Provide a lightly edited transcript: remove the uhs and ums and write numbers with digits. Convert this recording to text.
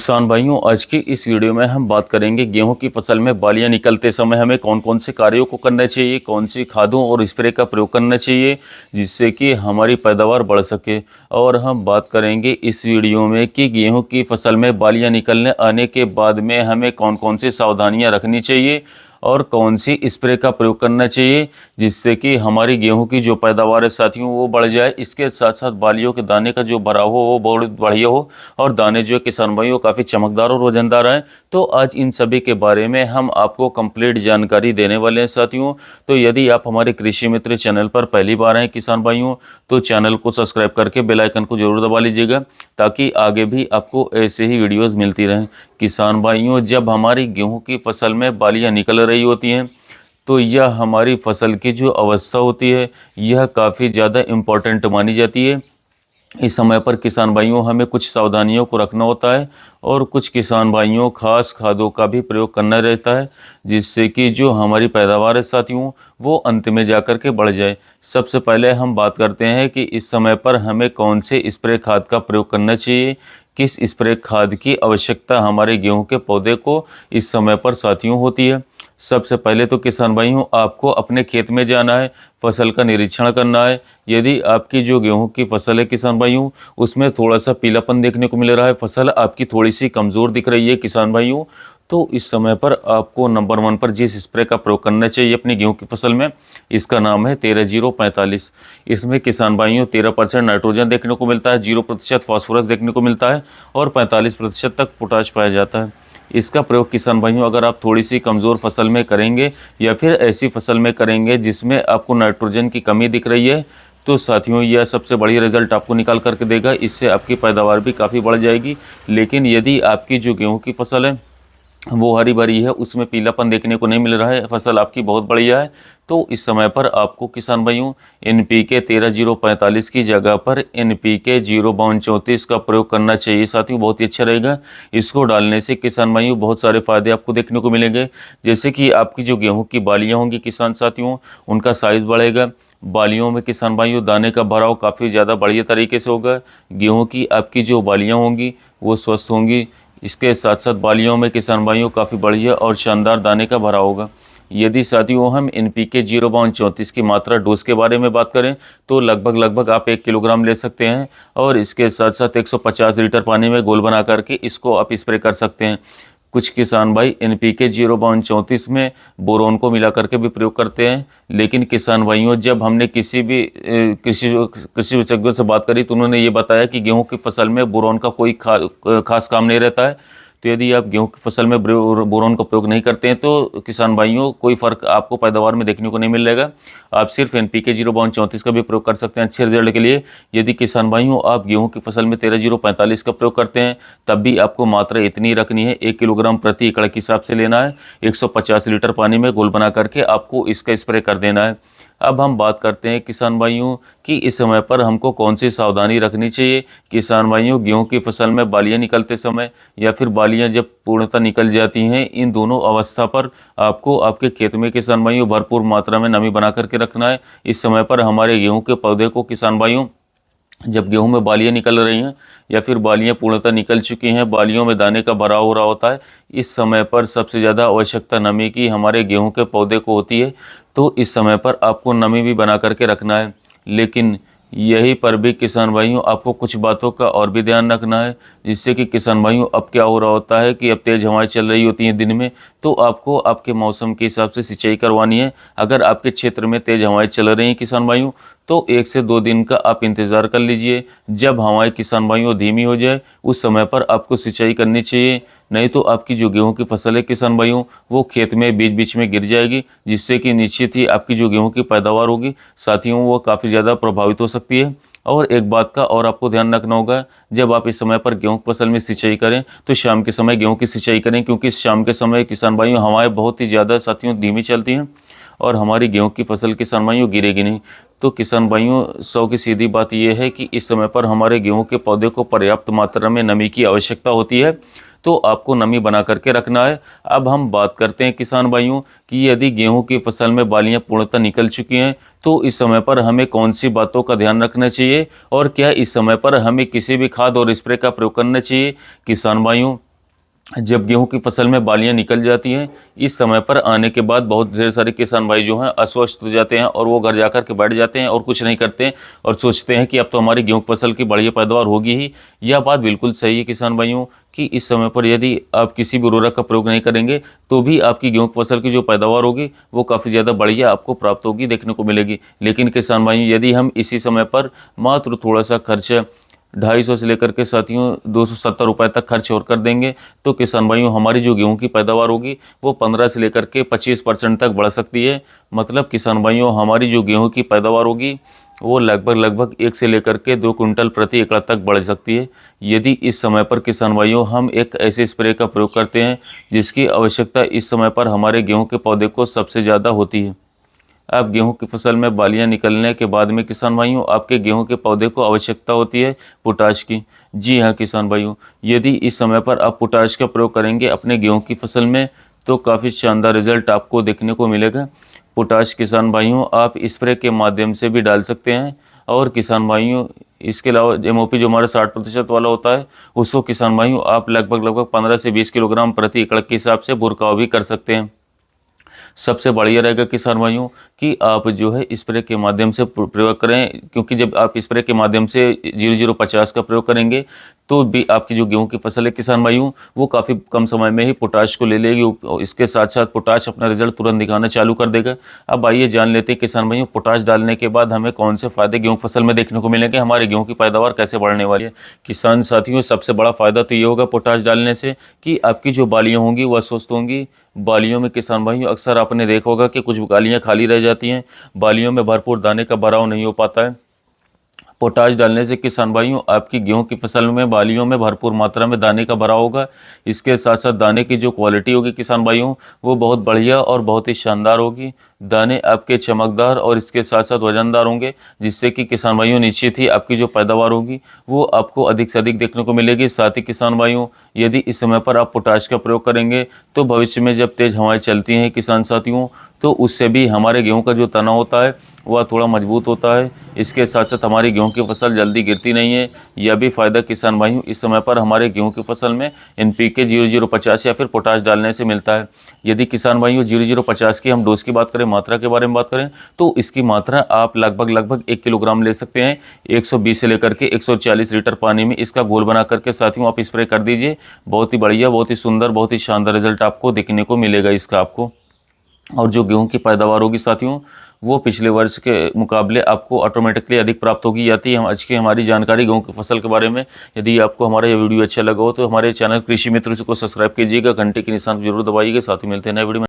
किसान भाइयों, आज की इस वीडियो में हम बात करेंगे गेहूं की फसल में बालियां निकलते समय हमें कौन कौन से कार्यों को करना चाहिए, कौन सी खादों और स्प्रे का प्रयोग करना चाहिए जिससे कि हमारी पैदावार बढ़ सके। और हम बात करेंगे इस वीडियो में कि गेहूं की फसल में बालियां निकलने आने के बाद में हमें कौन कौन सी सावधानियां रखनी चाहिए और कौन सी स्प्रे का प्रयोग करना चाहिए जिससे कि हमारी गेहूं की जो पैदावार है साथियों वो बढ़ जाए। इसके साथ साथ बालियों के दाने का जो भराव हो वो बहुत बढ़िया हो और दाने जो है किसान भाइयों काफ़ी चमकदार और वजनदार आए। तो आज इन सभी के बारे में हम आपको कंप्लीट जानकारी देने वाले हैं साथियों। तो यदि आप हमारे कृषि मित्र चैनल पर पहली बार आए किसान भाइयों, तो चैनल को सब्सक्राइब करके बेल आइकन को जरूर दबा लीजिएगा ताकि आगे भी आपको ऐसे ही वीडियोज़ मिलती रहें। किसान भाइयों, जब हमारी गेहूं की फसल में बालियां निकल रही होती हैं तो यह हमारी फसल की जो अवस्था होती है यह काफ़ी ज़्यादा इम्पोर्टेंट मानी जाती है। इस समय पर किसान भाइयों हमें कुछ सावधानियों को रखना होता है और कुछ किसान भाइयों खास खादों का भी प्रयोग करना रहता है जिससे कि जो हमारी पैदावार है साथियों वो अंत में जाकर के बढ़ जाए। सबसे पहले हम बात करते हैं कि इस समय पर हमें कौन से स्प्रे खाद का प्रयोग करना चाहिए, किस स्प्रे खाद की आवश्यकता हमारे गेहूं के पौधे को इस समय पर साथियों होती है। सबसे पहले तो किसान भाइयों आपको अपने खेत में जाना है, फसल का निरीक्षण करना है। यदि आपकी जो गेहूं की फसल है किसान भाइयों उसमें थोड़ा सा पीलापन देखने को मिल रहा है, फसल आपकी थोड़ी सी कमज़ोर दिख रही है किसान भाइयों, तो इस समय पर आपको नंबर 1 पर जिस स्प्रे का प्रयोग करना चाहिए अपनी गेहूं की फसल में, इसका नाम है 13-0-45। इसमें किसान भाइयों 13% नाइट्रोजन देखने को मिलता है, 0% फास्फोरस देखने को मिलता है और 45% तक पोटाश पाया जाता है। इसका प्रयोग किसान भाइयों अगर आप थोड़ी सी कमज़ोर फसल में करेंगे या फिर ऐसी फसल में करेंगे जिसमें आपको नाइट्रोजन की कमी दिख रही है तो साथियों यह सबसे बड़ी रिजल्ट आपको निकाल करके देगा। इससे आपकी पैदावार भी काफ़ी बढ़ जाएगी। लेकिन यदि आपकी जो गेहूं की फसल है वो हरी भरी है, उसमें पीलापन देखने को नहीं मिल रहा है, फसल आपकी बहुत बढ़िया है, तो इस समय पर आपको किसान भाइयों NPK 13-0-45 की जगह पर NPK 0-52-34 का प्रयोग करना चाहिए साथियों, बहुत ही अच्छा रहेगा। इसको डालने से किसान भाइयों बहुत सारे फायदे आपको देखने को मिलेंगे, जैसे कि आपकी जो गेहूं की बालियां होंगी किसान साथियों उनका साइज़ बढ़ेगा, बालियों में किसान भाइयों दाने का भराव काफ़ी ज़्यादा बढ़िया तरीके से होगा, गेहूँ की आपकी जो बालियाँ होंगी वो स्वस्थ होंगी। इसके साथ साथ बालियों में किसान भाइयों काफ़ी बढ़िया और शानदार दाने का भरा होगा। यदि साथियों हम NPK 0-34 की मात्रा डोज के बारे में बात करें तो लगभग आप 1 किलोग्राम ले सकते हैं और इसके साथ साथ 150 लीटर पानी में घोल बना करके इसको आप स्प्रे कर सकते हैं। कुछ किसान भाई NPK 0-34 में बोरोन को मिला करके भी प्रयोग करते हैं, लेकिन किसान भाइयों जब हमने किसी भी कृषि विशेषज्ञों से बात करी तो उन्होंने ये बताया कि गेहूं की फसल में बोरोन का कोई खास काम नहीं रहता है। तो यदि आप गेहूं की फसल में बोरोन का प्रयोग नहीं करते हैं तो किसान भाइयों कोई फ़र्क आपको पैदावार में देखने को नहीं मिलेगा। आप सिर्फ NPK 0-34 का भी प्रयोग कर सकते हैं अच्छे रिजल्ट के लिए। यदि किसान भाइयों आप गेहूं की फसल में 13-0-45 का प्रयोग करते हैं तब भी आपको मात्रा इतनी रखनी है, 1 किलोग्राम प्रति एकड़ के हिसाब से लेना है, 150 लीटर पानी में घोल बना करके आपको इसका स्प्रे कर देना है। अब हम बात करते हैं किसान भाइयों कि इस समय पर हमको कौन सी सावधानी रखनी चाहिए। किसान भाइयों गेहूं की फसल में बालियां निकलते समय या फिर बालियां जब पूर्णतः निकल जाती हैं, इन दोनों अवस्था पर आपको आपके खेत में किसान भाइयों भरपूर मात्रा में नमी बना करके रखना है। इस समय पर हमारे गेहूं के पौधे को किसान भाइयों जब गेहूं में बालियां निकल रही हैं या फिर बालियां पूर्णतः निकल चुकी हैं, बालियों में दाने का भराव हो रहा होता है, इस समय पर सबसे ज़्यादा आवश्यकता नमी की हमारे गेहूं के पौधे को होती है। तो इस समय पर आपको नमी भी बना करके रखना है। लेकिन यहीं पर भी किसान भाइयों आपको कुछ बातों का और भी ध्यान रखना है, जिससे कि किसान भाइयों अब क्या हो रहा होता है कि अब तेज़ हवाएं चल रही होती हैं दिन में, तो आपको आपके मौसम के हिसाब से सिंचाई करवानी है। अगर आपके क्षेत्र में तेज़ हवाएं चल रही हैं किसान भाइयों तो 1 से 2 दिन का आप इंतज़ार कर लीजिए। जब हवाएं किसान भाइयों धीमी हो जाए उस समय पर आपको सिंचाई करनी चाहिए, नहीं तो आपकी जो गेहूं की फसल है किसान भाइयों वो खेत में बीच बीच में गिर जाएगी, जिससे कि निश्चित ही आपकी जो गेहूं की पैदावार होगी साथियों वो काफ़ी ज़्यादा प्रभावित हो सकती है। और एक बात का और आपको ध्यान रखना होगा, जब आप इस समय पर गेहूं की फसल में सिंचाई करें तो शाम के समय गेहूं की सिंचाई करें, क्योंकि शाम के समय किसान भाइयों हवाएं बहुत ही ज़्यादा साथियों धीमी चलती हैं और हमारी गेहूं की फसल किसान भाइयों गिरेगी नहीं। तो किसान भाइयों 100 की सीधी बात यह है कि इस समय पर हमारे गेहूं के पौधे को पर्याप्त मात्रा में नमी की आवश्यकता होती है, तो आपको नमी बना करके रखना है। अब हम बात करते हैं किसान भाइयों कि यदि गेहूं की फसल में बालियां पूर्णतः निकल चुकी हैं तो इस समय पर हमें कौन सी बातों का ध्यान रखना चाहिए और क्या इस समय पर हमें किसी भी खाद और स्प्रे का प्रयोग करना चाहिए। किसान भाइयों जब गेहूं की फसल में बालियां निकल जाती हैं, इस समय पर आने के बाद बहुत ढेर सारे किसान भाई जो हैं अस्वस्थ हो जाते हैं और वो घर जाकर के बैठ जाते हैं और कुछ नहीं करते और सोचते हैं कि अब तो हमारी गेहूं की फसल की बढ़िया पैदावार होगी ही। यह बात बिल्कुल सही है किसान भाइयों कि इस समय पर यदि आप किसी भी उर्वरक का प्रयोग नहीं करेंगे तो भी आपकी गेहूं की फसल की जो पैदावार होगी वो काफ़ी ज़्यादा बढ़िया आपको प्राप्त होगी, देखने को मिलेगी। लेकिन किसान भाइयों, यदि हम इसी समय पर मात्र थोड़ा सा खर्च 250 से लेकर के साथियों 270 रुपए तक खर्च और कर देंगे तो किसान भाइयों हमारी जो गेहूं की पैदावार होगी वो 15 से लेकर के 25% तक बढ़ सकती है। मतलब किसान भाइयों हमारी जो गेहूं की पैदावार होगी वो लगभग 1 से लेकर के 2 कुंटल प्रति एकड़ तक बढ़ सकती है, यदि इस समय पर किसान भाइयों हम एक ऐसे स्प्रे का प्रयोग करते हैं जिसकी आवश्यकता इस समय पर हमारे गेहूँ के पौधे को सबसे ज़्यादा होती है। अब गेहूं की फसल में बालियां निकलने के बाद में किसान भाइयों आपके गेहूं के पौधे को आवश्यकता होती है पोटाश की। जी हाँ किसान भाइयों, यदि इस समय पर आप पोटाश का प्रयोग करेंगे अपने गेहूं की फसल में तो काफ़ी शानदार रिजल्ट आपको देखने को मिलेगा। पोटाश किसान भाइयों आप स्प्रे के माध्यम से भी डाल सकते हैं और किसान भाइयों इसके अलावा MOP जो हमारा 60% वाला होता है उसको किसान भाइयों आप लगभग 15 से 20 किलोग्राम प्रति एकड़ के हिसाब से बुरकाव भी कर सकते हैं। सबसे बढ़िया रहेगा किसान भाइयों कि आप जो है स्प्रे के माध्यम से प्रयोग करें, क्योंकि जब आप स्प्रे के माध्यम से 0050 का प्रयोग करेंगे तो भी आपकी जो गेहूं की फसल है किसान भाइयों वो काफ़ी कम समय में ही पोटाश को ले लेगी। इसके साथ साथ पोटाश अपना रिजल्ट तुरंत दिखाना चालू कर देगा। अब आइए जान लेते हैं किसान भाइयों पोटाश डालने के बाद हमें कौन से फ़ायदे गेहूँ फसल में देखने को मिलेंगे, हमारे गेहूँ की पैदावार कैसे बढ़ने वाली है। किसान साथियों सबसे बड़ा फ़ायदा तो ये होगा पोटाश डालने से कि आपकी जो बालियाँ होंगी वह स्वस्थ होंगी। बालियों में किसान भाइयों अक्सर आपने देखा होगा कि कुछ बालियाँ खाली रह जाती हैं, बालियों में भरपूर दाने का भराव नहीं हो पाता है। पोटाश डालने से किसान भाइयों आपकी गेहूं की फसल में बालियों में भरपूर मात्रा में दाने का भरा होगा। इसके साथ साथ दाने की जो क्वालिटी होगी किसान भाइयों वो बहुत बढ़िया और बहुत ही शानदार होगी। दाने आपके चमकदार और इसके साथ साथ वजनदार होंगे, जिससे कि किसान भाइयों निश्चित ही आपकी जो पैदावार होगी वो आपको अधिक से अधिक देखने को मिलेगी। साथ ही किसान भाइयों यदि इस समय पर आप पोटाश का प्रयोग करेंगे तो भविष्य में जब तेज़ हवाएं चलती हैं किसान साथियों तो उससे भी हमारे गेहूं का जो तना होता है वह थोड़ा मजबूत होता है। इसके साथ साथ हमारी गेहूं की फसल जल्दी गिरती नहीं है। यह भी फ़ायदा किसान भाइयों इस समय पर हमारे गेहूं की फसल में NPK 0050 या फिर पोटाश डालने से मिलता है। यदि किसान भाइयों 0050 की हम डोज की बात करें, मात्रा के बारे में बात करें तो इसकी मात्रा आप लगभग 1 किलोग्राम ले सकते हैं। 120 से लेकर के 140 लीटर पानी में इसका घोल बना करके साथियों आप स्प्रे कर दीजिए। बहुत ही बढ़िया, बहुत ही सुंदर, बहुत ही शानदार रिजल्ट आपको देखने को मिलेगा इसका आपको। और जो गेहूं की पैदावार होगी साथियों वो पिछले वर्ष के मुकाबले आपको ऑटोमेटिकली अधिक प्राप्त होगी। याती हम आज की हमारी जानकारी गेहूं की फसल के बारे में। यदि आपको हमारा ये वीडियो अच्छा लगा हो तो हमारे चैनल कृषि मित्र को सब्सक्राइब कीजिएगा, घंटे के निशान को जरूर दबाइएगा। साथ ही मिलते हैं नए वीडियो में।